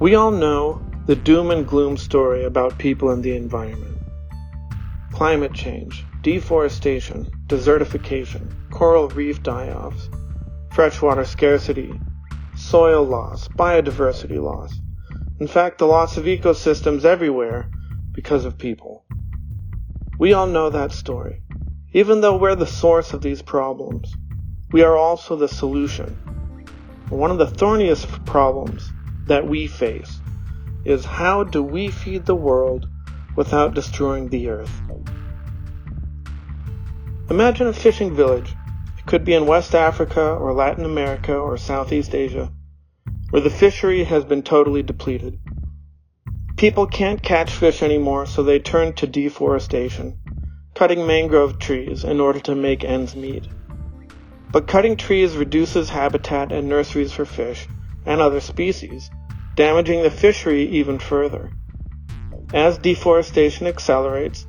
We all know the doom and gloom story about people and the environment. Climate change, deforestation, desertification, coral reef die-offs, freshwater scarcity, soil loss, biodiversity loss. In fact, the loss of ecosystems everywhere because of people. We all know that story. Even though we're the source of these problems, we are also the solution. One of the thorniest problems that we face is how do we feed the world without destroying the earth? Imagine a fishing village. It could be in West Africa or Latin America or Southeast Asia, where the fishery has been totally depleted. People can't catch fish anymore, so they turn to deforestation, cutting mangrove trees in order to make ends meet. But cutting trees reduces habitat and nurseries for fish and other species, damaging the fishery even further. As deforestation accelerates,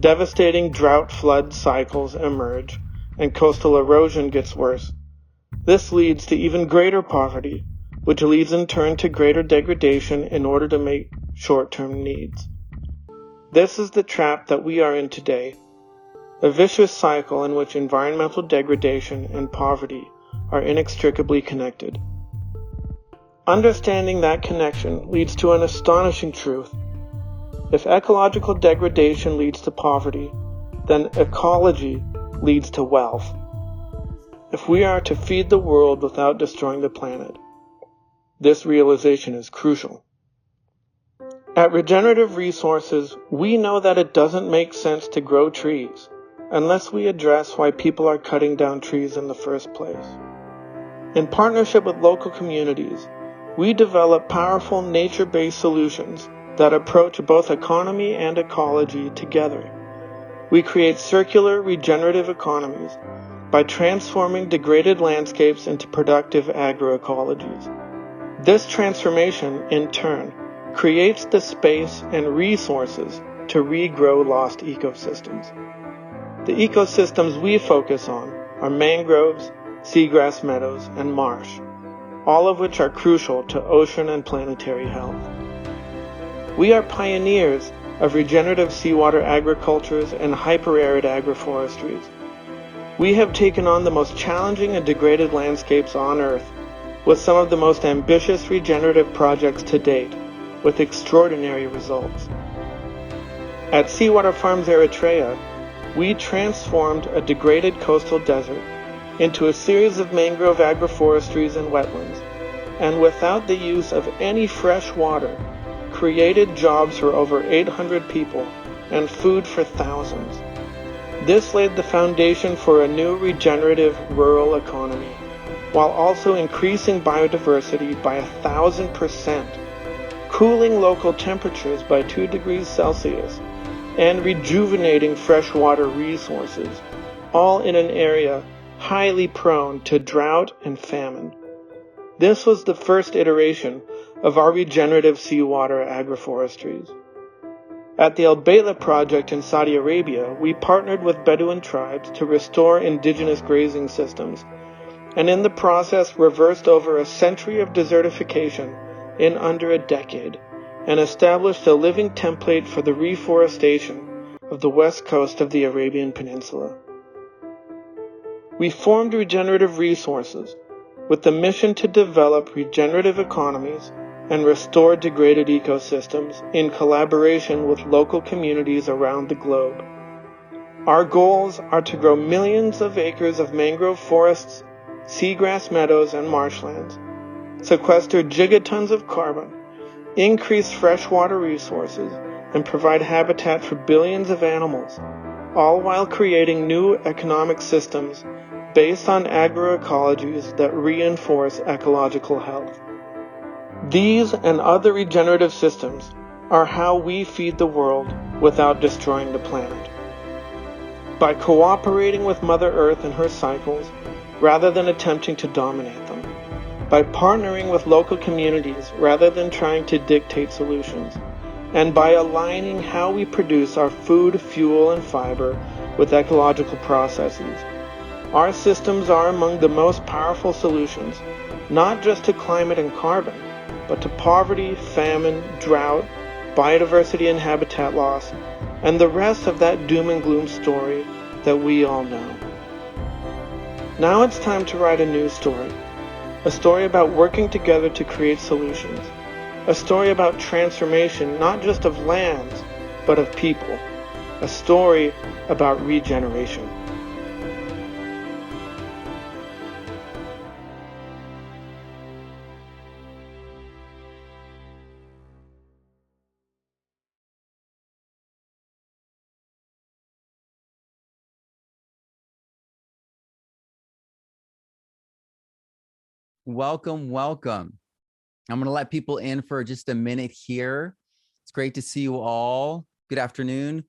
devastating drought-flood cycles emerge, and coastal erosion gets worse. This leads to even greater poverty, which leads in turn to greater degradation in order to meet short-term needs. This is the trap that we are in today, a vicious cycle in which environmental degradation and poverty are inextricably connected. Understanding that connection leads to an astonishing truth. If ecological degradation leads to poverty, then ecology leads to wealth. If we are to feed the world without destroying the planet, this realization is crucial. At Regenerative Resources, we know that it doesn't make sense to grow trees unless we address why people are cutting down trees in the first place. In partnership with local communities, we develop powerful nature-based solutions that approach both economy and ecology together. We create circular, regenerative economies by transforming degraded landscapes into productive agroecologies. This transformation, in turn, creates the space and resources to regrow lost ecosystems. The ecosystems we focus on are mangroves, seagrass meadows, and marsh, all of which are crucial to ocean and planetary health. We are pioneers of regenerative seawater agricultures and hyper-arid agroforestries. We have taken on the most challenging and degraded landscapes on Earth with some of the most ambitious regenerative projects to date, with extraordinary results. At Seawater Farms Eritrea, we transformed a degraded coastal desert into a series of mangrove agroforestries and wetlands, and without the use of any fresh water, created jobs for over 800 people and food for thousands. This laid the foundation for a new regenerative rural economy, while also increasing biodiversity by 1,000%, cooling local temperatures by 2 degrees Celsius, and rejuvenating freshwater resources, all in an area highly prone to drought and famine. This was the first iteration of our regenerative seawater agroforestries. At the Albedo project in Saudi Arabia, we partnered with Bedouin tribes to restore indigenous grazing systems, and in the process reversed over a century of desertification in under a decade, and established a living template for the reforestation of the west coast of the Arabian Peninsula. We formed Regenerative Resources with the mission to develop regenerative economies and restore degraded ecosystems in collaboration with local communities around the globe. Our goals are to grow millions of acres of mangrove forests, seagrass meadows, and marshlands, sequester gigatons of carbon, increase freshwater resources, and provide habitat for billions of animals, all while creating new economic systems based on agroecologies that reinforce ecological health. These and other regenerative systems are how we feed the world without destroying the planet. By cooperating with Mother Earth and her cycles, rather than attempting to dominate them. By partnering with local communities rather than trying to dictate solutions, and by aligning how we produce our food, fuel, and fiber with ecological processes. Our systems are among the most powerful solutions, not just to climate and carbon, but to poverty, famine, drought, biodiversity and habitat loss, and the rest of that doom and gloom story that we all know. Now it's time to write a new story. A story about working together to create solutions. A story about transformation, not just of lands, but of people. A story about regeneration. Welcome, welcome. I'm going to let people in for just a minute here. It's great to see you all. Good afternoon,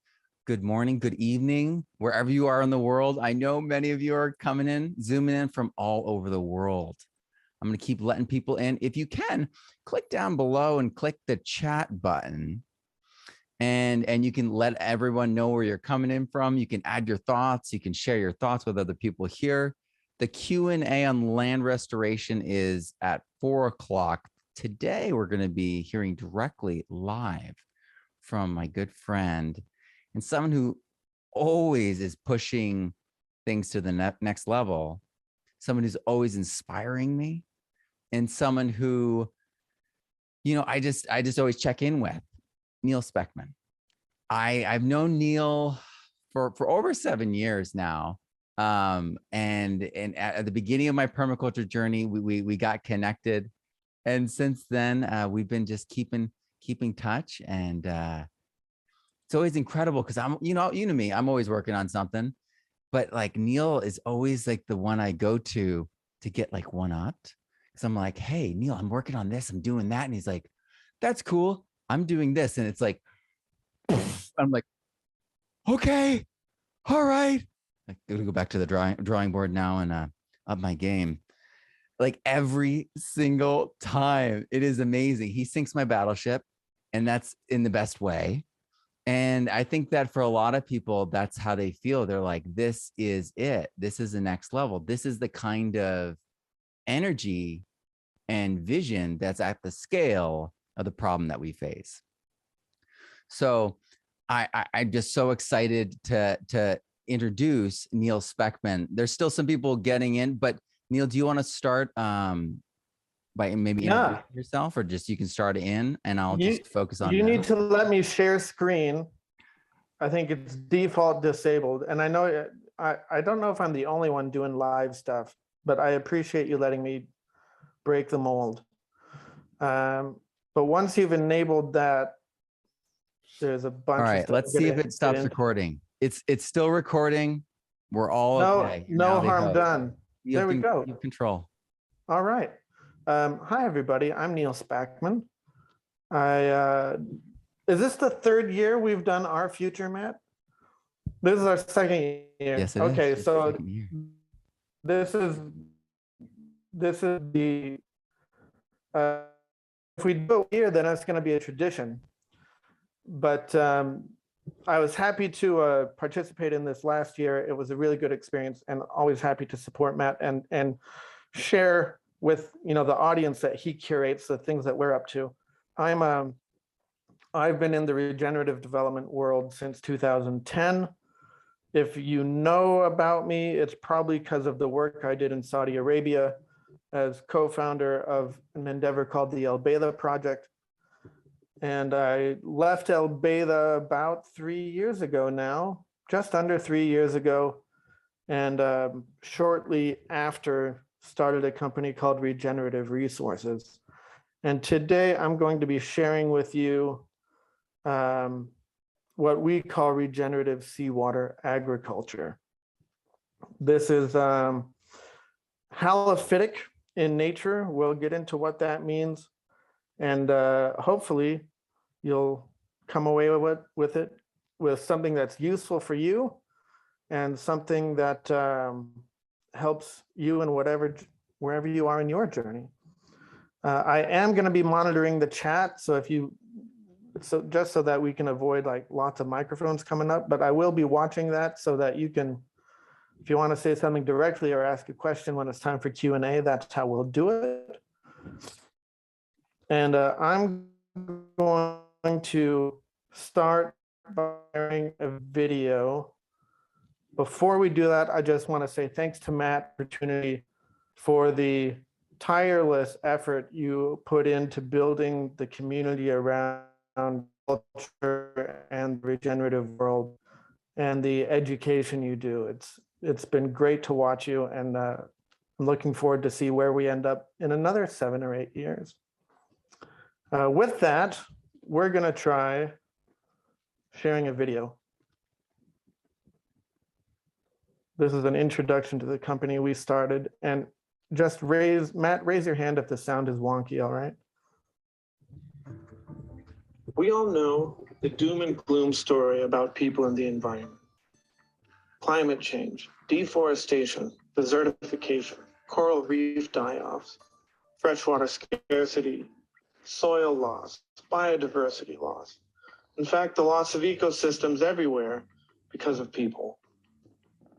good morning, good evening, wherever you are in the world. I know many of you are coming in, zooming in from all over the world. I'm going to keep letting people in. If you can, click down below and click the chat button. And you can let everyone know where you're coming in from. You can add your thoughts. You can share your thoughts with other people here. The Q&A on land restoration is at 4 o'clock. Today, we're going to be hearing directly live from my good friend and someone who always is pushing things to the next level, someone who's always inspiring me, and someone who, you know, I just always check in with, Neal Spackman. I've known Neal for over 7 years now. And at the beginning of my permaculture journey, we got connected, and since then we've been just keeping touch, and it's always incredible because I'm, you know me, I'm always working on something, but like Neal is always like the one I go to get like one upped, because I'm like, hey Neal, I'm working on this, I'm doing that, and he's like, that's cool, I'm doing this, and it's like, I'm like, okay, all right. I'm gonna go back to the drawing board now and up my game. Like every single time, it is amazing. He sinks my battleship, and that's in the best way. And I think that for a lot of people, that's how they feel. They're like, this is it. This is the next level. This is the kind of energy and vision that's at the scale of the problem that we face. So I'm just so excited to introduce Neal Spackman. There's still some people getting in, but Neal, do you want to start by maybe introducing yourself, or just you can start in and I'll just focus on you this? Need to let me share screen. I think it's default disabled, and I know I don't know if I'm the only one doing live stuff, but I appreciate you letting me break the mold. But once you've enabled that, there's a bunch. All right, of stuff. let's see if it stops recording. It's still recording. We're all okay. No harm done. There we go. You control. All right. Hi everybody. I'm Neal Spackman. Is this the third year we've done Our Future, Matt? This is our second year. Yes, it is. Okay, so this is the if we do it here, then it's going to be a tradition. But I was happy to participate in this last year. It was a really good experience, and always happy to support Matt and share with the audience that he curates the things that we're up to. I've been in the regenerative development world since 2010. If you know about me, it's probably because of the work I did in Saudi Arabia as co-founder of an endeavor called the Albedo Project. And I left Albedo about 3 years ago now, just under 3 years ago. And shortly after, started a company called Regenerative Resources. And today I'm going to be sharing with you what we call regenerative seawater agriculture. This is halophytic in nature. We'll get into what that means. And hopefully you'll come away with it with something that's useful for you and something that helps you in wherever you are in your journey. I am going to be monitoring the chat, so just so that we can avoid like lots of microphones coming up, but I will be watching that so that you can, if you want to say something directly or ask a question when it's time for Q&A, that's how we'll do it. And I'm going to start by sharing a video. Before we do that, I just want to say thanks to Matt opportunity for the tireless effort you put into building the community around culture and the regenerative world and the education you do. It's been great to watch you, and I'm looking forward to see where we end up in another 7 or 8 years. With that, we're going to try sharing a video. This is an introduction to the company we started. And just Matt, raise your hand if the sound is wonky, all right? We all know the doom and gloom story about people and the environment. Climate change, deforestation, desertification, coral reef die-offs, freshwater scarcity, soil loss, biodiversity loss. In fact, the loss of ecosystems everywhere because of people.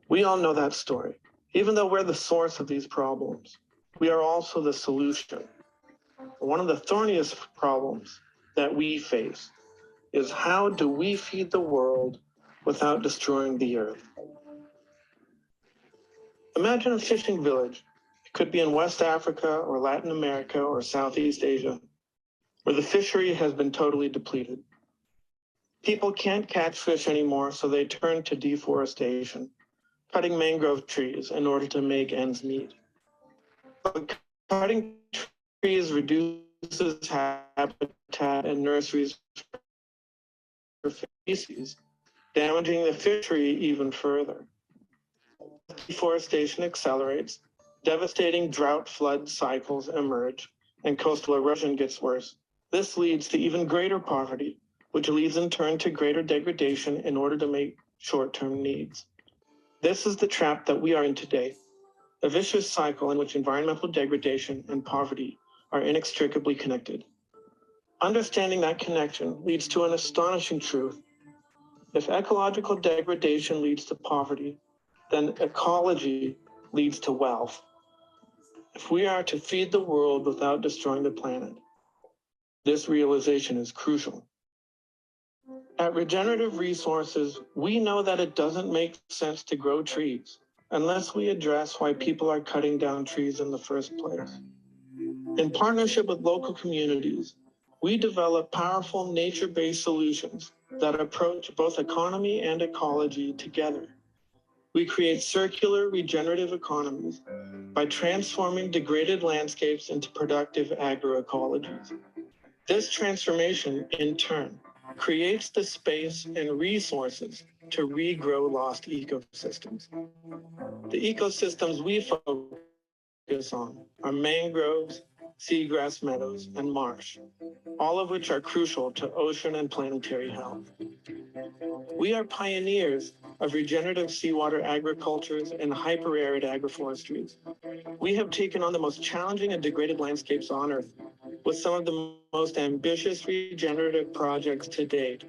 We all know that story. Even though we're the source of these problems, we are also the solution. One of the thorniest problems that we face is how do we feed the world without destroying the earth? Imagine a fishing village. It could be in West Africa or Latin America or Southeast Asia, where the fishery has been totally depleted. People can't catch fish anymore, so they turn to deforestation, cutting mangrove trees in order to make ends meet. But cutting trees reduces habitat and nurseries for species, damaging the fishery even further. Deforestation accelerates, devastating drought flood cycles emerge, and coastal erosion gets worse. This leads to even greater poverty, which leads in turn to greater degradation in order to meet short-term needs. This is the trap that we are in today, a vicious cycle in which environmental degradation and poverty are inextricably connected. Understanding that connection leads to an astonishing truth. If ecological degradation leads to poverty, then ecology leads to wealth. If we are to feed the world without destroying the planet, this realization is crucial. At Regenerative Resources, we know that it doesn't make sense to grow trees unless we address why people are cutting down trees in the first place. In partnership with local communities, we develop powerful nature-based solutions that approach both economy and ecology together. We create circular regenerative economies by transforming degraded landscapes into productive agroecologies. This transformation, in turn, creates the space and resources to regrow lost ecosystems. The ecosystems we focus on are mangroves, seagrass meadows, and marsh, all of which are crucial to ocean and planetary health. We are pioneers of regenerative seawater agricultures and hyper-arid agroforestries. We have taken on the most challenging and degraded landscapes on Earth with some of the most ambitious regenerative projects to date,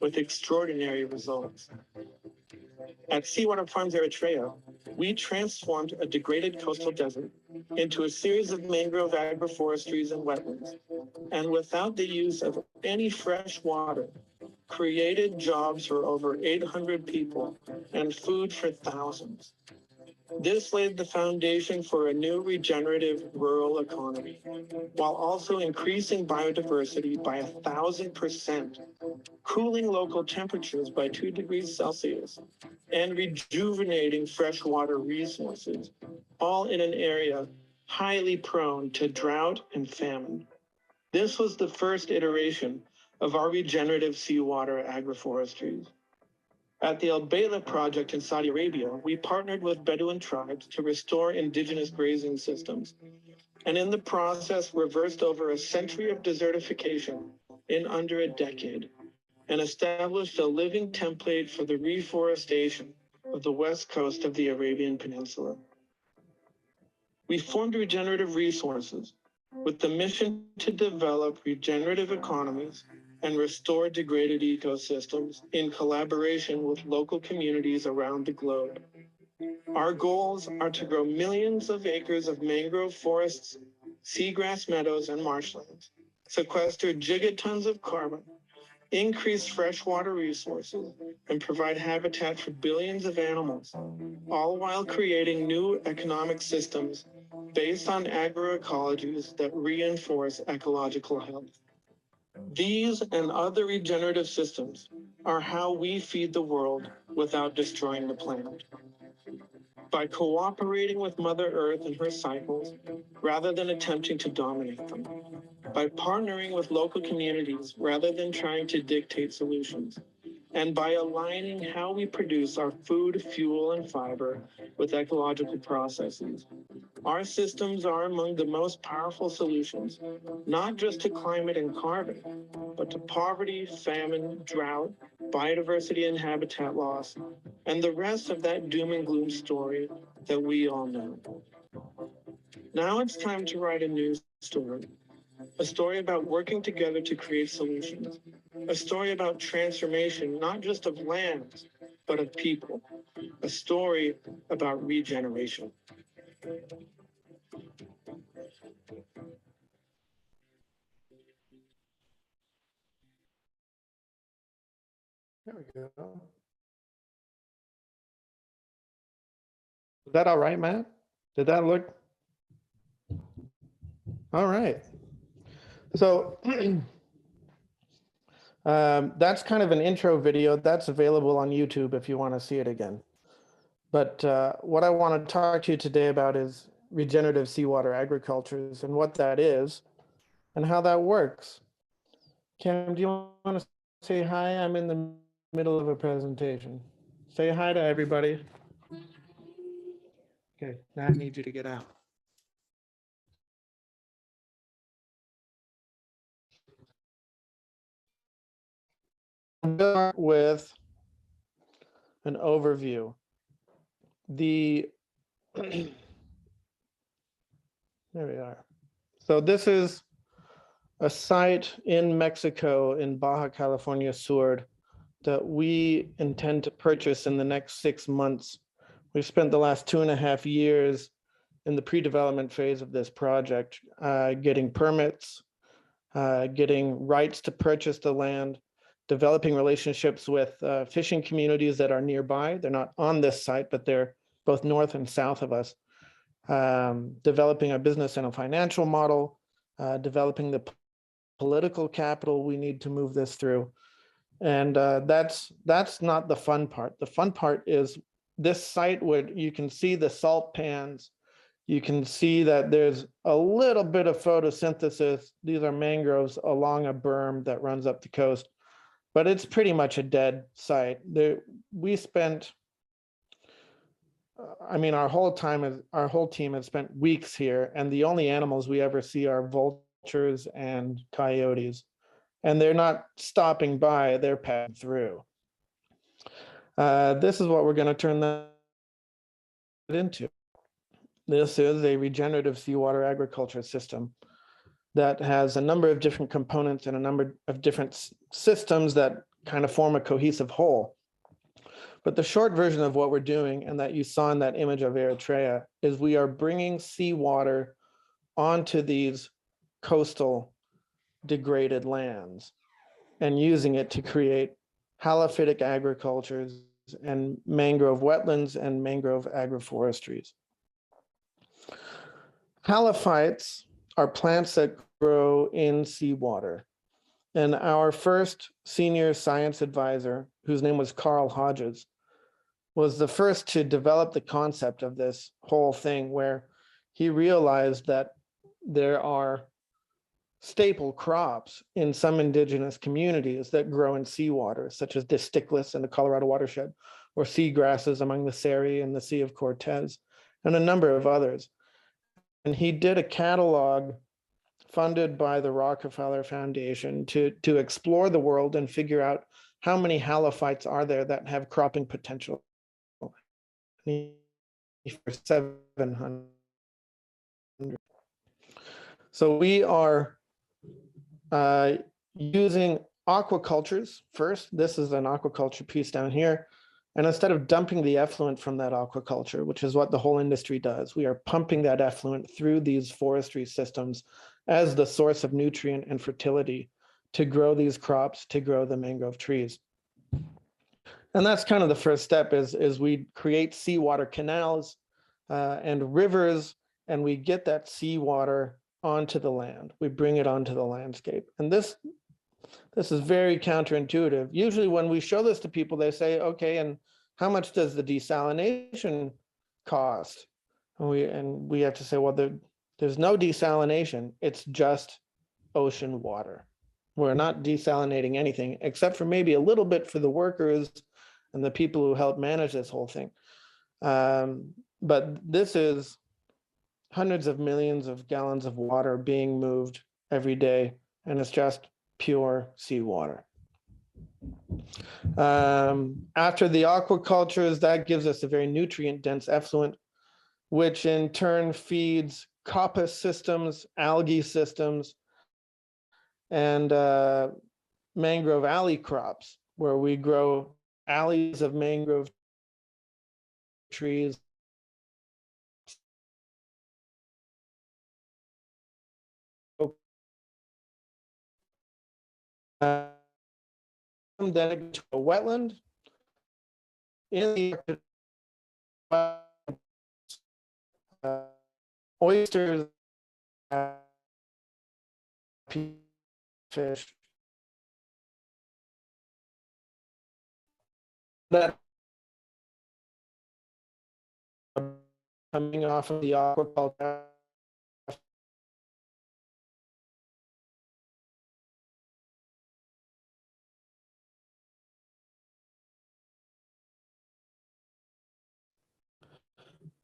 with extraordinary results. At Seawater Farms Eritrea, we transformed a degraded coastal desert into a series of mangrove agroforestries and wetlands, and without the use of any fresh water, created jobs for over 800 people and food for thousands. This laid the foundation for a new regenerative rural economy, while also increasing biodiversity by 1,000%, cooling local temperatures by 2 degrees Celsius, and rejuvenating freshwater resources, all in an area highly prone to drought and famine. This was the first iteration of our regenerative seawater agroforestries. At the Albedo project in Saudi Arabia, we partnered with Bedouin tribes to restore indigenous grazing systems, and in the process reversed over a century of desertification in under a decade, and established a living template for the reforestation of the west coast of the Arabian Peninsula. We formed Regenerative Resources with the mission to develop regenerative economies and restore degraded ecosystems in collaboration with local communities around the globe. Our goals are to grow millions of acres of mangrove forests, seagrass meadows, and marshlands, sequester gigatons of carbon, increase freshwater resources, and provide habitat for billions of animals, all while creating new economic systems based on agroecologies that reinforce ecological health. These and other regenerative systems are how we feed the world without destroying the planet. By cooperating with Mother Earth and her cycles, rather than attempting to dominate them. By partnering with local communities rather than trying to dictate solutions. And by aligning how we produce our food, fuel, and fiber with ecological processes. Our systems are among the most powerful solutions, not just to climate and carbon, but to poverty, famine, drought, biodiversity and habitat loss, and the rest of that doom and gloom story that we all know. Now it's time to write a new story. A story about working together to create solutions. A story about transformation, not just of lands, but of people. A story about regeneration. There we go. Is that all right, Matt? Did that look? All right. So that's kind of an intro video that's available on YouTube if you want to see it again. But what I want to talk to you today about is regenerative seawater agricultures and what that is and how that works. Kim, do you want to say hi? I'm in the middle of a presentation. Say hi to everybody. Okay, now I need you to get out. Start with an overview. There we are. So this is a site in Mexico, in Baja California Sur, that we intend to purchase in the next 6 months. We've spent the last 2.5 years in the pre-development phase of this project, getting permits, getting rights to purchase the land, developing relationships with fishing communities that are nearby. They're not on this site, but they're both north and south of us. Developing a business and a financial model, developing the political capital we need to move this through. And that's not the fun part. The fun part is this site where you can see the salt pans. You can see that there's a little bit of photosynthesis. These are mangroves along a berm that runs up the coast, but it's pretty much a dead site. We spent, our whole team has spent weeks here, and the only animals we ever see are vultures and coyotes, and they're not stopping by, they're passing through. This is what we're going to turn that into. This is a regenerative seawater agriculture system that has a number of different components and a number of different systems that kind of form a cohesive whole. But the short version of what we're doing, and that you saw in that image of Eritrea, is we are bringing seawater onto these coastal degraded lands and using it to create halophytic agricultures and mangrove wetlands and mangrove agroforestries. Halophytes are plants that grow in seawater. And our first senior science advisor, whose name was Carl Hodges, was the first to develop the concept of this whole thing, where he realized that there are staple crops in some indigenous communities that grow in seawater, such as Disticus in the Colorado watershed, or seagrasses among the Seri and the Sea of Cortez, and a number of others. And he did a catalog funded by the Rockefeller Foundation to explore the world and figure out how many halophytes are there that have cropping potential. For 700. So we are using aquacultures first. This is an aquaculture piece down here. And instead of dumping the effluent from that aquaculture, which is what the whole industry does, we are pumping that effluent through these forestry systems as the source of nutrient and fertility to grow these crops, to grow the mangrove trees. And that's kind of the first step is we create seawater canals and rivers, and we get that seawater onto the land. We bring it onto the landscape. And this is very counterintuitive. Usually when we show this to people, they say, okay, and how much does the desalination cost? And we have to say, well, there's no desalination. It's just ocean water. We're not desalinating anything except for maybe a little bit for the workers and the people who help manage this whole thing. But this is hundreds of millions of gallons of water being moved every day, and it's just pure seawater. After the aquacultures, that gives us a very nutrient-dense effluent, which in turn feeds coppice systems, algae systems, and mangrove alley crops, where we grow alleys of mangrove trees. Then it goes to a wetland. In the oysters, fish, that coming off of the aquaculture.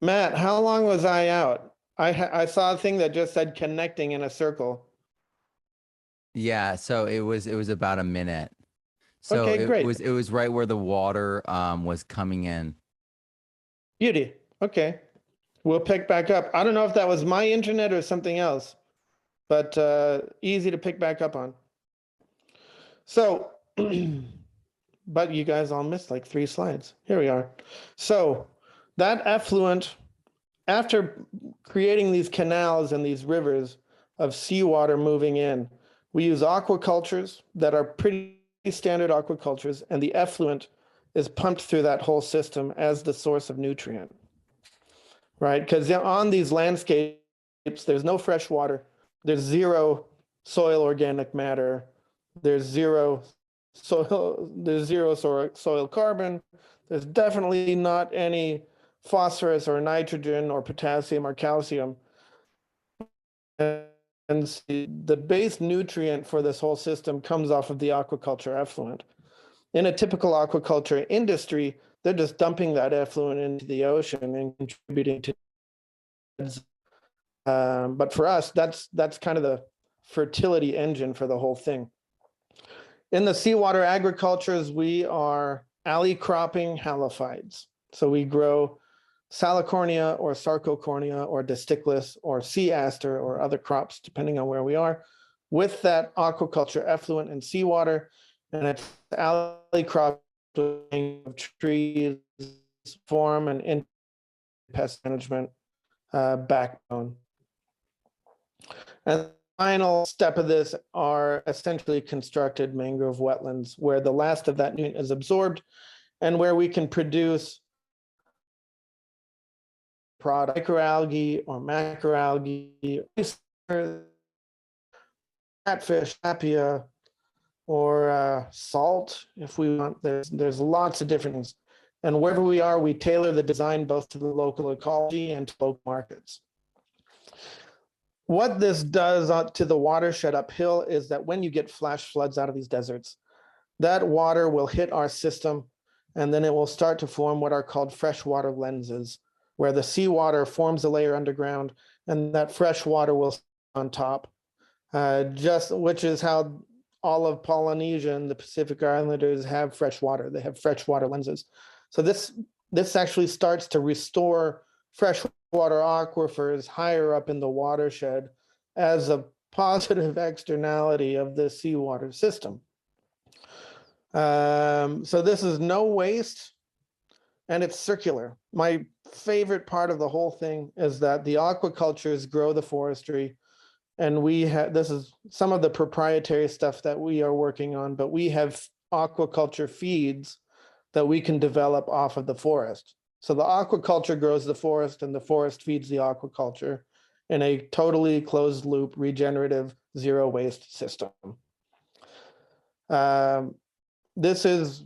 Matt, how long was I out? I saw a thing that just said connecting in a circle. Yeah, so it was about a minute. So Okay, great. it was right where the water was coming in. Beauty. Okay. We'll pick back up. I don't know if that was my internet or something else, but easy to pick back up on. So, but you guys all missed like 3 slides. Here we are. So that effluent, after creating these canals and these rivers of seawater moving in, we use aquacultures that are pretty standard aquacultures, and the effluent is pumped through that whole system as the source of nutrient, right? Because on these landscapes, there's no fresh water, there's zero soil organic matter, there's zero soil carbon, there's definitely not any phosphorus or nitrogen or potassium or calcium. And the base nutrient for this whole system comes off of the aquaculture effluent. In a typical aquaculture industry, they're just dumping that effluent into the ocean and contributing to. But for us, that's kind of the fertility engine for the whole thing. In the seawater agricultures, we are alley cropping halophytes. So we grow Salicornia or Sarcocornia or Disticus or sea aster or other crops, depending on where we are, with that aquaculture effluent and seawater. And it's alley crop of trees form and pest management backbone. And the final step of this are essentially constructed mangrove wetlands, where the last of that nutrient is absorbed and where we can produce product microalgae or macroalgae, catfish, apia, or salt if we want. There's lots of different things. And wherever we are, we tailor the design both to the local ecology and to local markets. What this does to the watershed uphill is that when you get flash floods out of these deserts, that water will hit our system, and then it will start to form what are called freshwater lenses, where the seawater forms a layer underground and that fresh water will on top, which is how all of Polynesia and the Pacific Islanders have fresh water. They have freshwater lenses. So this actually starts to restore freshwater aquifers higher up in the watershed as a positive externality of the seawater system. So this is no waste, and it's circular. My favorite part of the whole thing is that the aquacultures grow the forestry, and we have, this is some of the proprietary stuff that we are working on, but we have aquaculture feeds that we can develop off of the forest. So the aquaculture grows the forest and the forest feeds the aquaculture in a totally closed loop, regenerative, zero waste system. This is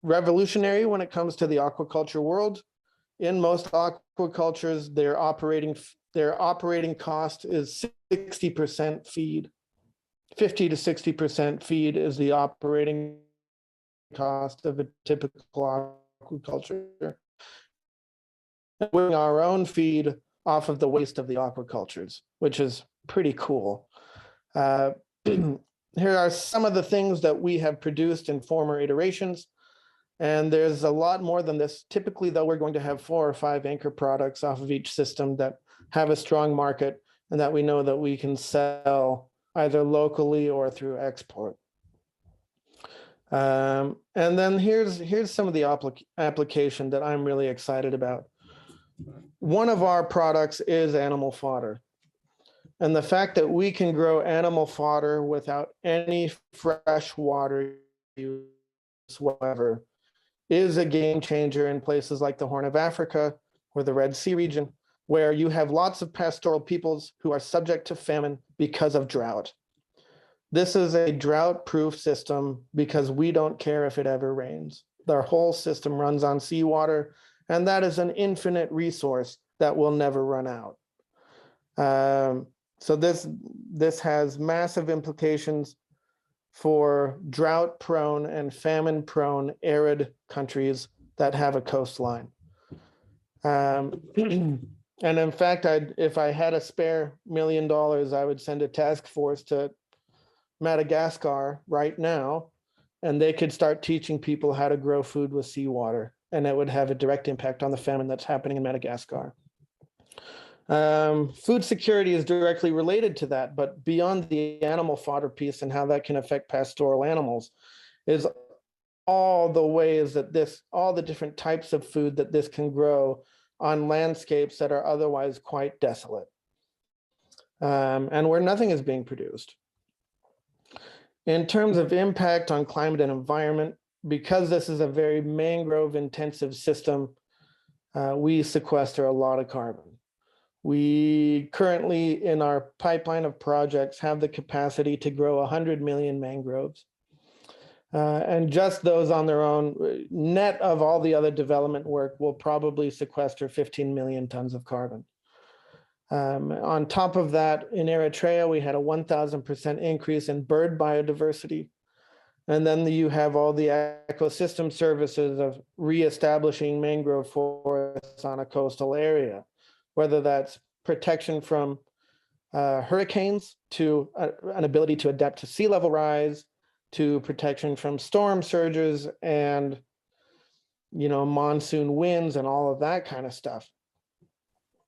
revolutionary when it comes to the aquaculture world. In most aquacultures, their operating cost is 60% feed. 50 to 60% feed is the operating cost of a typical aquaculture. We're doing our own feed off of the waste of the aquacultures, which is pretty cool. Here are some of the things that we have produced in former iterations. And there's a lot more than this. Typically, though, we're going to have 4 or 5 anchor products off of each system that have a strong market and that we know that we can sell either locally or through export. And then here's some of the application that I'm really excited about. One of our products is animal fodder. And the fact that we can grow animal fodder without any fresh water use whatsoever is a game changer in places like the Horn of Africa or the Red Sea region, where you have lots of pastoral peoples who are subject to famine because of drought. This is a drought-proof system because we don't care if it ever rains. Our whole system runs on seawater, and that is an infinite resource that will never run out. So this has massive implications for drought-prone and famine-prone arid countries that have a coastline. And in fact, if I had a spare $1 million, I would send a task force to Madagascar right now, and they could start teaching people how to grow food with seawater, and it would have a direct impact on the famine that's happening in Madagascar. Food security is directly related to that, but beyond the animal fodder piece and how that can affect pastoral animals is all the ways that all the different types of food that this can grow on landscapes that are otherwise quite desolate, and where nothing is being produced. In terms of impact on climate and environment, because this is a very mangrove intensive system, we sequester a lot of carbon. We currently, in our pipeline of projects, have the capacity to grow 100 million mangroves. And just those on their own, net of all the other development work, will probably sequester 15 million tons of carbon. On top of that, in Eritrea, we had a 1,000% increase in bird biodiversity. And then you have all the ecosystem services of reestablishing mangrove forests on a coastal area, whether that's protection from hurricanes, to an ability to adapt to sea level rise, to protection from storm surges and, monsoon winds and all of that kind of stuff.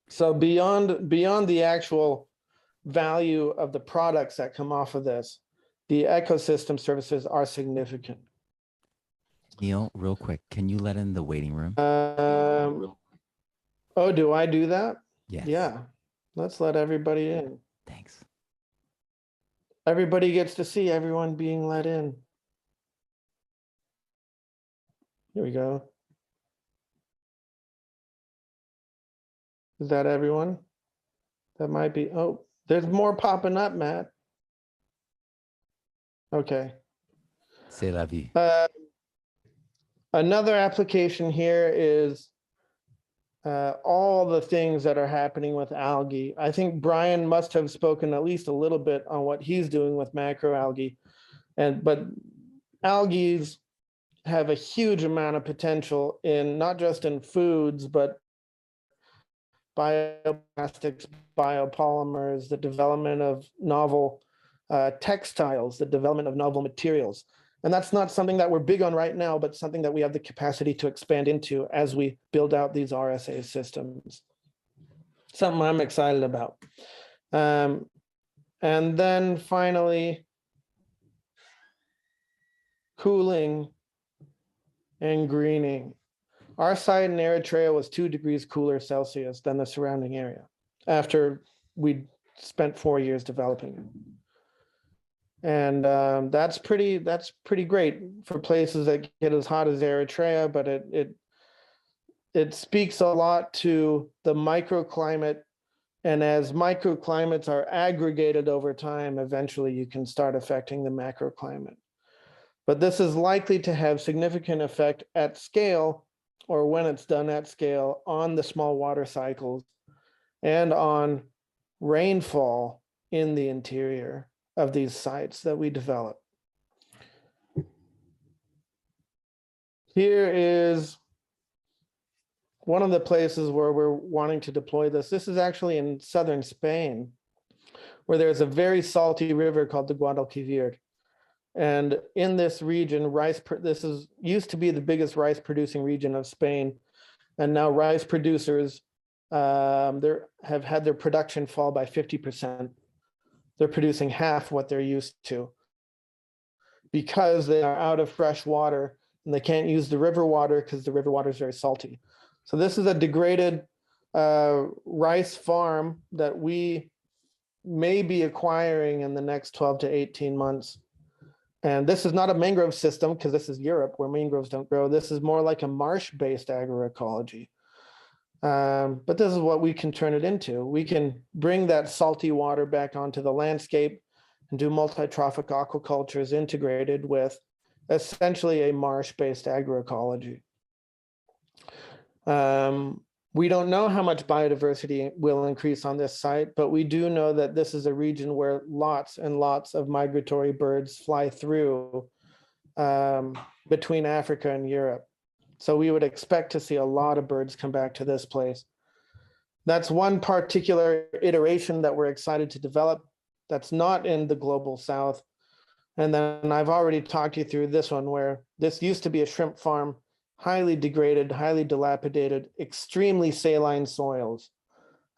So beyond the actual value of the products that come off of this, the ecosystem services are significant. Neal, real quick, can you let in the waiting room? Oh, do I do that? Yes. Yeah. Let's let everybody in. Thanks. Everybody gets to see everyone being let in. Here we go. Is that everyone? That might be, oh, there's more popping up, Matt. Okay. C'est la vie. Another application here is all the things that are happening with algae. I think Brian must have spoken at least a little bit on what he's doing with macroalgae, but algae have a huge amount of potential in not just in foods, but bioplastics, biopolymers, the development of novel textiles, the development of novel materials. And that's not something that we're big on right now, but something that we have the capacity to expand into as we build out these RSA systems. Something I'm excited about. And then finally, cooling and greening. Our site in Eritrea was 2 degrees cooler Celsius than the surrounding area after we spent 4 years developing it. And that's pretty great for places that get as hot as Eritrea, but it speaks a lot to the microclimate. And as microclimates are aggregated over time, eventually you can start affecting the macroclimate. But this is likely to have significant effect at scale, or when it's done at scale, on the small water cycles and on rainfall in the interior of these sites that we develop. Here is one of the places where we're wanting to deploy this. This is actually in southern Spain, where there's a very salty river called the Guadalquivir. And in this region, this used to be the biggest rice producing region of Spain. And now rice producers have had their production fall by 50%. They're producing half what they're used to because they are out of fresh water and they can't use the river water because the river water is very salty. So this is a degraded rice farm that we may be acquiring in the next 12 to 18 months. And this is not a mangrove system because this is Europe where mangroves don't grow. This is more like a marsh-based agroecology. But this is what we can turn it into. We can bring that salty water back onto the landscape and do multi-trophic aquacultures integrated with essentially a marsh-based agroecology. We don't know how much biodiversity will increase on this site, but we do know that this is a region where lots and lots of migratory birds fly through between Africa and Europe. So we would expect to see a lot of birds come back to this place. That's one particular iteration that we're excited to develop that's not in the global south. And then I've already talked you through this one where this used to be a shrimp farm, highly degraded, highly dilapidated, extremely saline soils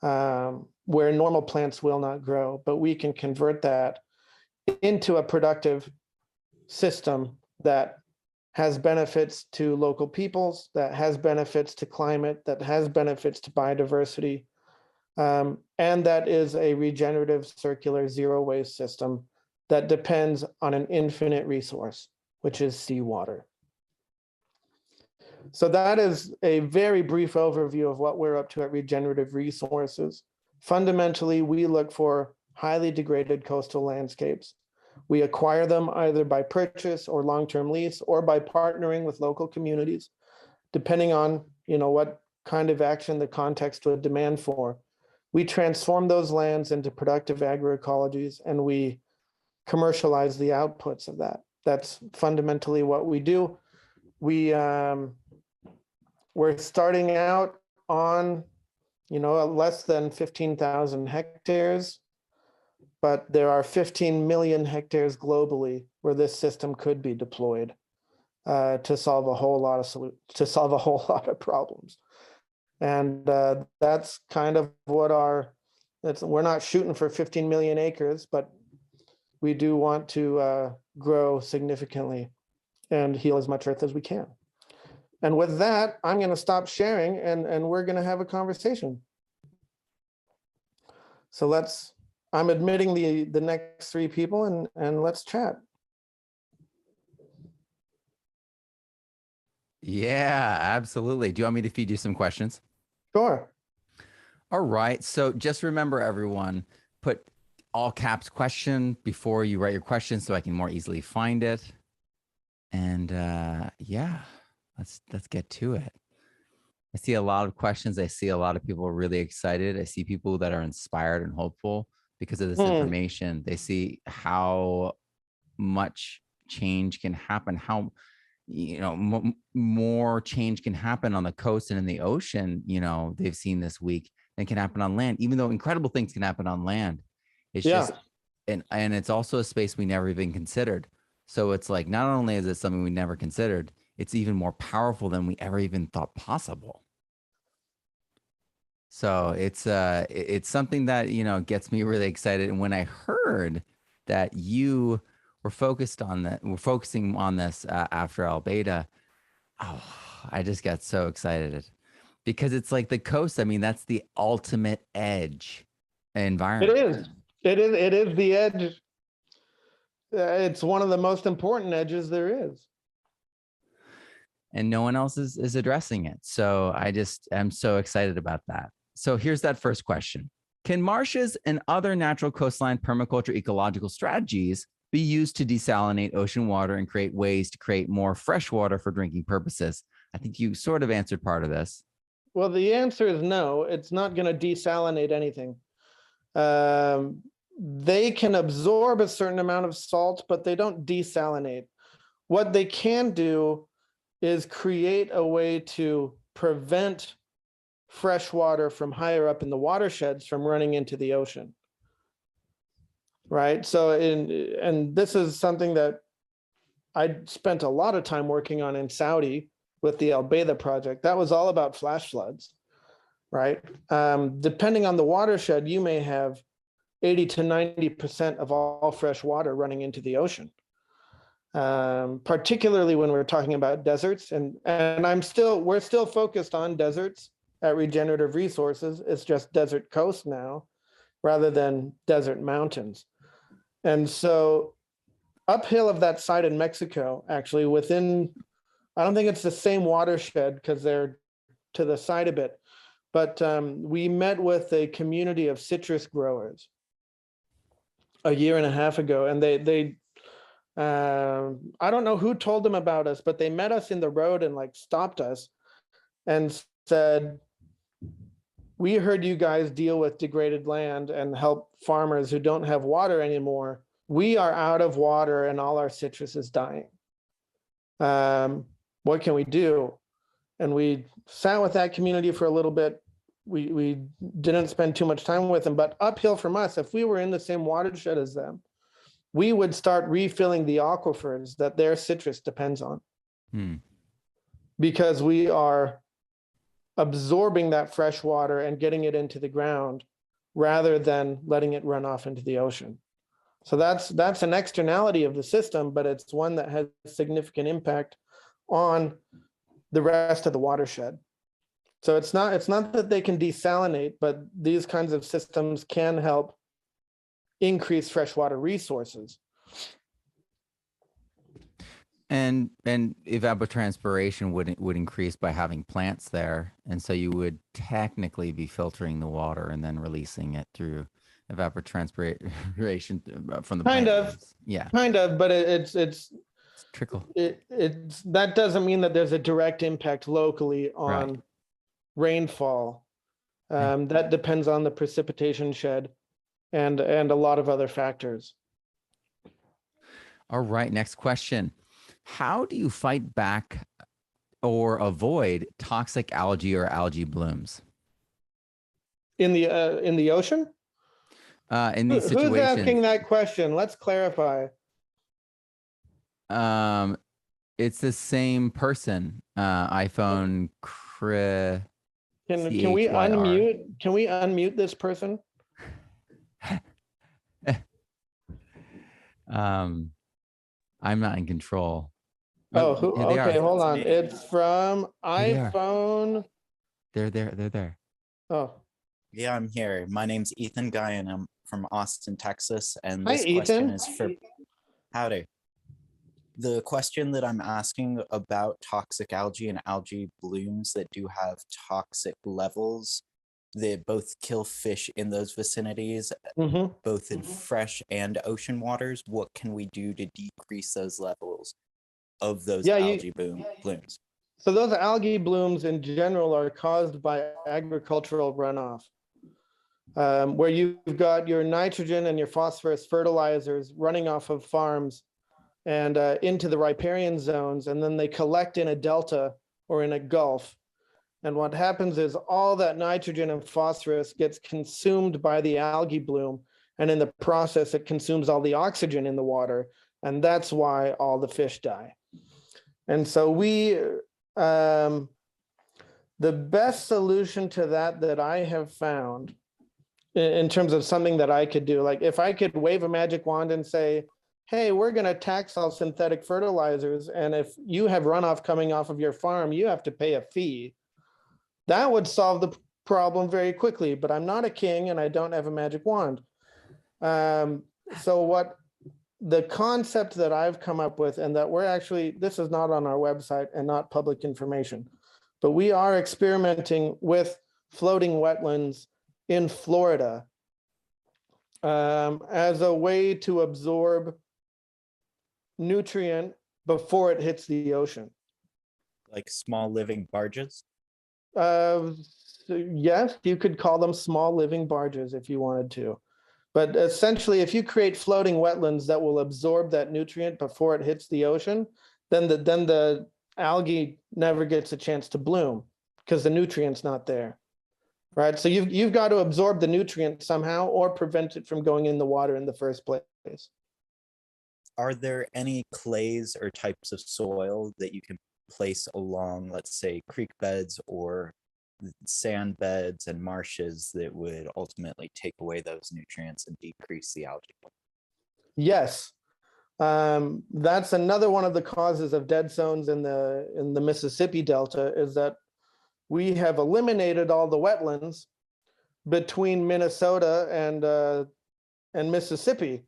where normal plants will not grow, but we can convert that into a productive system that has benefits to local peoples, that has benefits to climate, that has benefits to biodiversity, and that is a regenerative circular zero waste system that depends on an infinite resource, which is seawater. So that is a very brief overview of what we're up to at Regenerative Resources. Fundamentally, we look for highly degraded coastal landscapes. We acquire them either by purchase or long-term lease or by partnering with local communities, depending on what kind of action the context would demand for. We transform those lands into productive agroecologies and we commercialize the outputs of that. That's fundamentally what we do. We're starting out on, less than 15,000 hectares, but there are 15 million hectares globally where this system could be deployed to solve a whole lot of problems. And that's kind of what we're not shooting for 15 million acres, but we do want to grow significantly and heal as much earth as we can. And with that, I'm going to stop sharing and we're going to have a conversation. So I'm admitting the next three people and let's chat. Yeah, absolutely. Do you want me to feed you some questions? Sure. All right. So just remember, everyone, put all caps question before you write your question so I can more easily find it. And yeah, let's get to it. I see a lot of questions. I see a lot of people really excited. I see people that are inspired and hopeful because of this information. They see how much change can happen, how more change can happen on the coast and in the ocean, they've seen this week, and can happen on land, even though incredible things can happen on land. It's just, and it's also a space we never even considered. So it's like, not only is it something we never considered, it's even more powerful than we ever even thought possible. So it's something that, gets me really excited. And when I heard that you were focusing on this after Albedo, I just got so excited because it's like the coast. I mean, that's the ultimate edge environment. It is the edge. It's one of the most important edges there is. And no one else is addressing it. So I just am so excited about that. So here's that first question. Can marshes and other natural coastline permaculture ecological strategies be used to desalinate ocean water and create ways to create more fresh water for drinking purposes? I think you sort of answered part of this. Well, the answer is no. It's not going to desalinate anything. They can absorb a certain amount of salt, but they don't desalinate. What they can do is create a way to prevent fresh water from higher up in the watersheds from running into the ocean. Right? So, and this is something that I spent a lot of time working on in Saudi with the Albedo project. That was all about flash floods, right? Depending on the watershed, you may have 80 to 90% of all fresh water running into the ocean. Particularly when we're talking about deserts, and we're still focused on deserts at Regenerative Resources. It's just desert coast now, rather than desert mountains. And so, uphill of that site in Mexico, actually, I don't think it's the same watershed because they're to the side a bit, but we met with a community of citrus growers a year and a half ago, and they I don't know who told them about us, but they met us in the road and like stopped us and said, "We heard you guys deal with degraded land and help farmers who don't have water anymore. We are out of water and all our citrus is dying. What can we do?" And we sat with that community for a little bit. We didn't spend too much time with them, but uphill from us, if we were in the same watershed as them, we would start refilling the aquifers that their citrus depends on. Because we are absorbing that fresh water and getting it into the ground rather than letting it run off into the ocean. So that's an externality of the system, but it's one that has significant impact on the rest of the watershed. So it's not that they can desalinate, but these kinds of systems can help increase freshwater resources. And evapotranspiration would increase by having plants there, and so you would technically be filtering the water and then releasing it through evapotranspiration from the kind of leaves. Yeah, kind of, but it's trickle. It's that doesn't mean that there's a direct impact locally on Right. rainfall. That depends on the precipitation shed and a lot of other factors. All right, next question. How do you fight back or avoid toxic algae or algae blooms In the ocean? In these situations? Who's asking that question? Let's clarify. It's the same person. iPhone Can we unmute? Can we unmute this person? I'm not in control. Oh, okay, hold on. It's from iPhone. They're there. Oh. Yeah, I'm here. My name's Ethan Guy, and I'm from Austin, Texas. And Hi, this question Ethan. is for howdy. The question that I'm asking about toxic algae and algae blooms that do have toxic levels that both kill fish in those vicinities, both in fresh and ocean waters. What can we do to decrease those levels of those algae blooms? So those algae blooms in general are caused by agricultural runoff, where you've got your nitrogen and your phosphorus fertilizers running off of farms and into the riparian zones, and then they collect in a delta or in a gulf. And what happens is all that nitrogen and phosphorus gets consumed by the algae bloom, and in the process, it consumes all the oxygen in the water, and that's why all the fish die. And so the best solution to that I have found in terms of something that I could do, like if I could wave a magic wand and say, hey, we're going to tax all synthetic fertilizers, and if you have runoff coming off of your farm, you have to pay a fee. That would solve problem very quickly, but I'm not a king and I don't have a magic wand. So what the concept that I've come up with, and that we're actually, this is not on our website and not public information, but we are experimenting with floating wetlands in Florida as a way to absorb nutrient before it hits the ocean. Like small living barges? Yes, you could call them small living barges if you wanted to. But essentially, if you create floating wetlands that will absorb that nutrient before it hits the ocean, then the algae never gets a chance to bloom because the nutrient's not there, right? So you've got to absorb the nutrient somehow or prevent it from going in the water in the first place. Are there any clays or types of soil that you can place along, let's say, creek beds or sand beds and marshes that would ultimately take away those nutrients and decrease the algae? Yes. That's another one of the causes of dead zones in the Mississippi Delta, is that we have eliminated all the wetlands between Minnesota and Mississippi.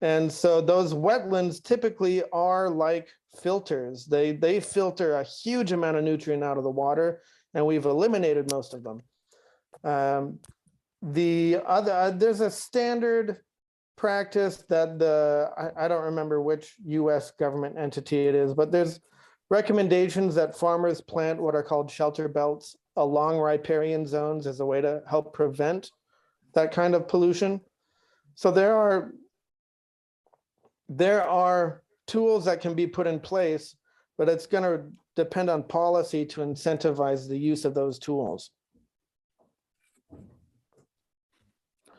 And so those wetlands typically are like filters. They filter a huge amount of nutrient out of the water, and we've eliminated most of them. There's a standard practice that I don't remember which US government entity it is, but there's recommendations that farmers plant what are called shelter belts along riparian zones as a way to help prevent that kind of pollution. So there are tools that can be put in place, but it's going to depend on policy to incentivize the use of those tools.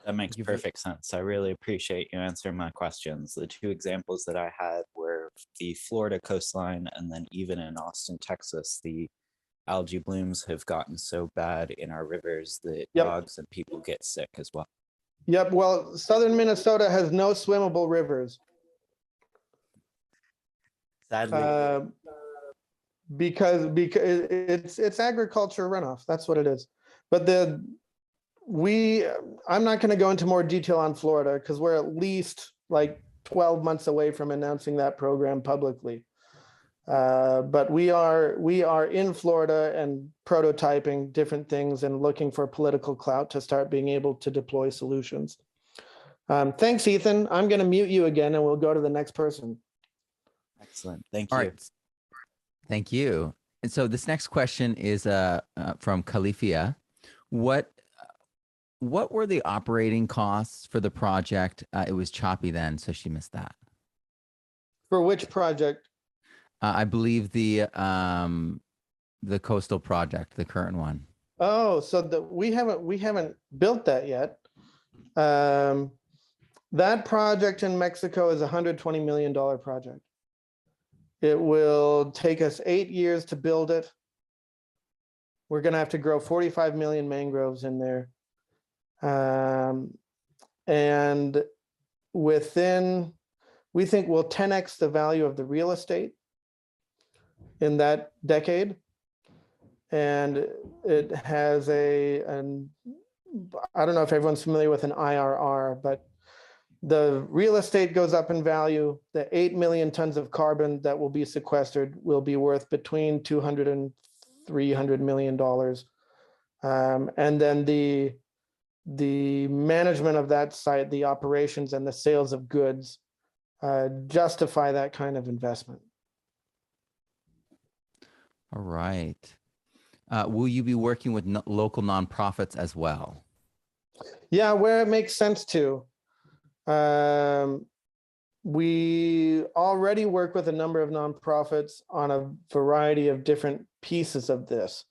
That makes perfect sense. I really appreciate you answering my questions. The two examples that I had were the Florida coastline, and then even in Austin, Texas, the algae blooms have gotten so bad in our rivers that dogs and people get sick as well. Yep. Well, southern Minnesota has no swimmable rivers. Sadly. Because it's agriculture runoff. That's what it is. But I'm not going to go into more detail on Florida because we're at least like 12 months away from announcing that program publicly. But we are in Florida and prototyping different things and looking for political clout to start being able to deploy solutions. Thanks, Ethan. I'm going to mute you again and we'll go to the next person. Excellent. Thank you. All right. Thank you. And so this next question is from Califia. What were the operating costs for the project? It was choppy then, so she missed that. For which project? I believe the coastal project, the current one. Oh, so we haven't built that yet. That project in Mexico is a $120 million project. It will take us 8 years to build it. We're going to have to grow 45 million mangroves in there. And we think we'll 10x the value of the real estate in that decade. And it has I don't know if everyone's familiar with an IRR, but the real estate goes up in value. The 8 million tons of carbon that will be sequestered will be worth between $200 and $300 million. And then the management of that site, the operations and the sales of goods justify that kind of investment. All right. Will you be working with local nonprofits as well? Yeah, where it makes sense to. We already work with a number of nonprofits on a variety of different pieces of this.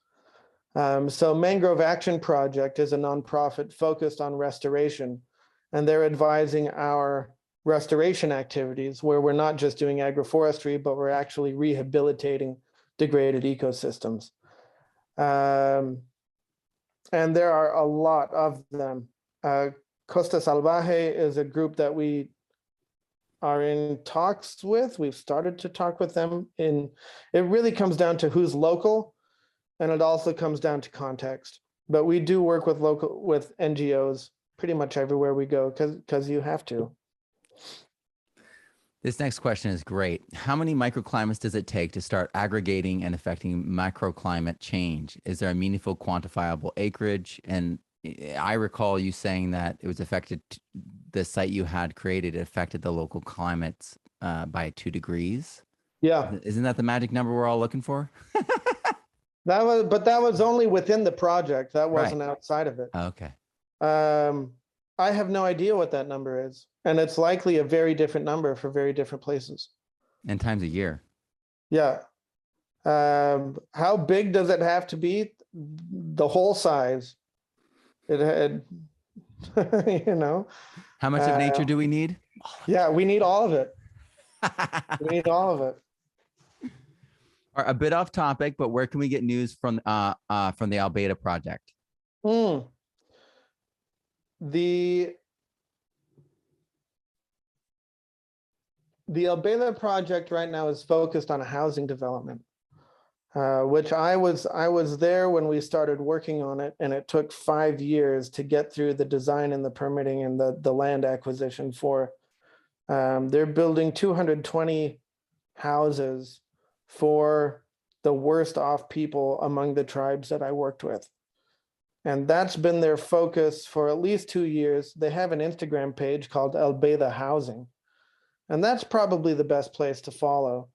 So Mangrove Action Project is a nonprofit focused on restoration, and they're advising our restoration activities where we're not just doing agroforestry, but we're actually rehabilitating degraded ecosystems. And there are a lot of them. Costa Salvaje is a group that we are in talks with. We've started to talk with them. It really comes down to who's local, and it also comes down to context. but we do work with NGOs pretty much everywhere we go because you have to. This next question is great. How many microclimates does it take to start aggregating and affecting microclimate change? Is there a meaningful quantifiable acreage? And I recall you saying that it was affected, the site you had created affected the local climates by 2 degrees. Yeah. Isn't that the magic number we're all looking for? That was only within the project. That wasn't outside of it. Okay. I have no idea what that number is. And it's likely a very different number for very different places. And times a year. Yeah. How big does it have to be? The whole size. It had, you know. How much of nature do we need? Yeah, we need all of it. We need all of it. A bit off topic, but where can we get news from the Albedo project? The Albedo project right now is focused on a housing development, which I was there when we started working on it, and it took 5 years to get through the design and the permitting and the land acquisition for. They're building 220 houses for the worst off people among the tribes that I worked with. And that's been their focus for at least 2 years. They have an Instagram page called Albedo Housing. And that's probably the best place to follow.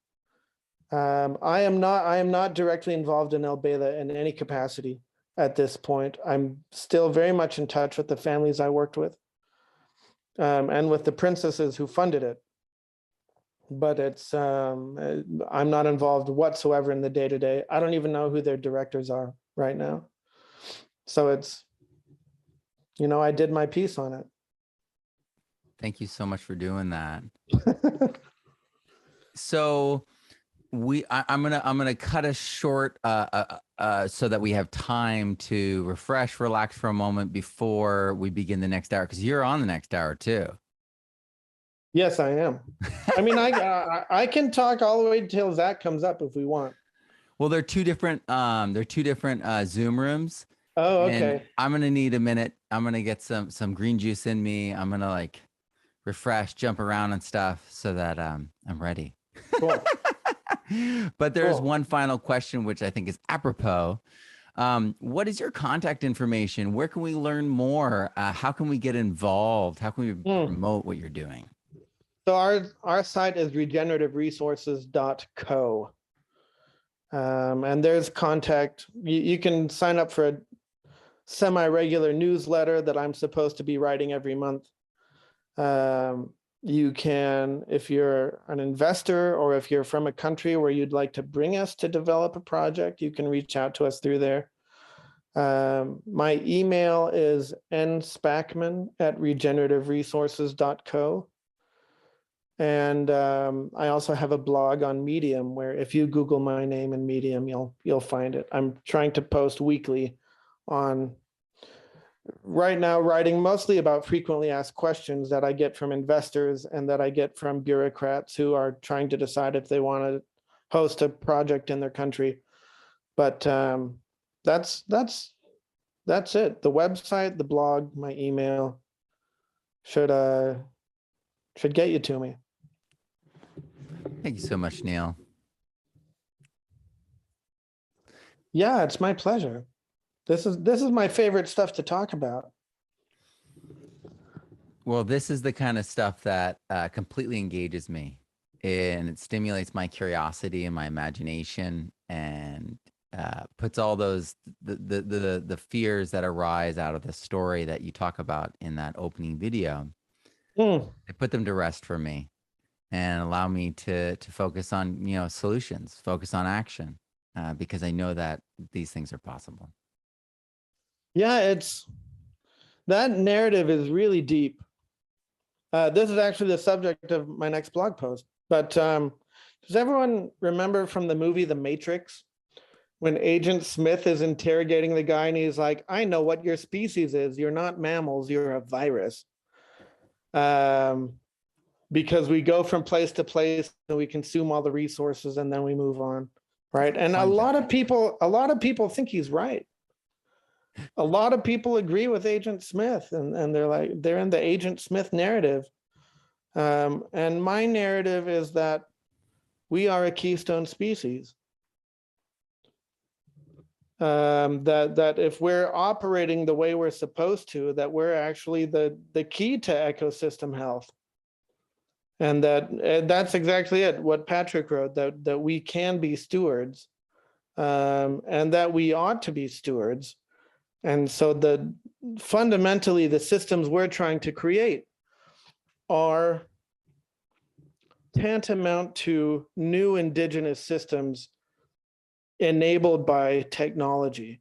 I am not directly involved in Albedo in any capacity at this point. I'm still very much in touch with the families I worked with, and with the princesses who funded it. But it's I'm not involved whatsoever in the day-to-day. I don't even know who their directors are right now. So it's, I did my piece on it. Thank you so much for doing that. So I'm gonna cut us short so that we have time to refresh, relax for a moment before we begin the next hour, because you're on the next hour too. Yes, I am. I mean, I can talk all the way until Zach comes up if we want. Well, they're two different Zoom rooms. Oh, okay. And I'm gonna need a minute. I'm gonna get some green juice in me. I'm gonna like refresh, jump around and stuff so that I'm ready. Cool. But there's one final question, which I think is apropos. What is your contact information? Where can we learn more? How can we get involved? How can we promote what you're doing? So our site is regenerativeresources.co. And there's contact. You can sign up for a semi-regular newsletter that I'm supposed to be writing every month. You can, if you're an investor or if you're from a country where you'd like to bring us to develop a project, you can reach out to us through there. My email is nspackman@regenerativeresources.co. And I also have a blog on Medium where if you Google my name in Medium, you'll find it. I'm trying to post weekly on, right now, writing mostly about frequently asked questions that I get from investors and that I get from bureaucrats who are trying to decide if they want to host a project in their country. But that's it. The website, the blog, my email should get you to me. Thank you so much, Neal. Yeah, it's my pleasure. This is my favorite stuff to talk about. Well, this is the kind of stuff that completely engages me, and it stimulates my curiosity and my imagination, and puts all those the fears that arise out of the story that you talk about in that opening video. They put them to rest for me, and allow me to focus on solutions, focus on action, because I know that these things are possible. Yeah, that narrative is really deep. This is actually the subject of my next blog post. But does everyone remember from the movie The Matrix when Agent Smith is interrogating the guy and he's like, I know what your species is. You're not mammals, you're a virus. Because we go from place to place and we consume all the resources and then we move on. Right. And a lot of people think he's right. A lot of people agree with Agent Smith, and they're in the Agent Smith narrative. And my narrative is that we are a keystone species. That if we're operating the way we're supposed to, that we're actually the key to ecosystem health. And that's exactly it, what Patrick wrote, that we can be stewards, and that we ought to be stewards. And so fundamentally, the systems we're trying to create are tantamount to new indigenous systems enabled by technology.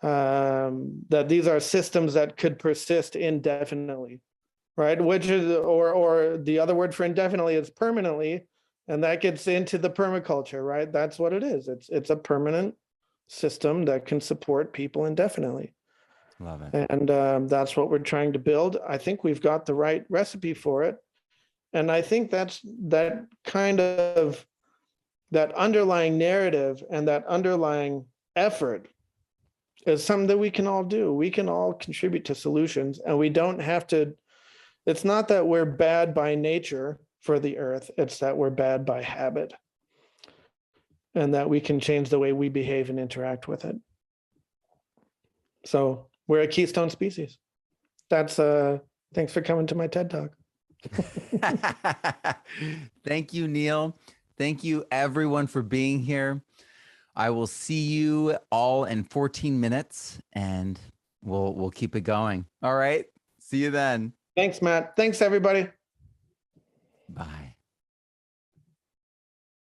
That these are systems that could persist indefinitely, right? Which is, or the other word for indefinitely is permanently, and that gets into the permaculture, right? That's what it is. It's a permanent system that can support people indefinitely. Love it. And that's what we're trying to build. I think we've got the right recipe for it. And I think that's that underlying narrative and that underlying effort is something that we can all do. We can all contribute to solutions, and we don't have to. It's not that we're bad by nature for the earth, it's that we're bad by habit, and that we can change the way we behave and interact with it. So we're a keystone species. That's thanks for coming to my TED Talk. Thank you, Neal. Thank you everyone for being here. I will see you all in 14 minutes and we'll keep it going. All right. See you then. Thanks, Matt. Thanks, everybody. Bye.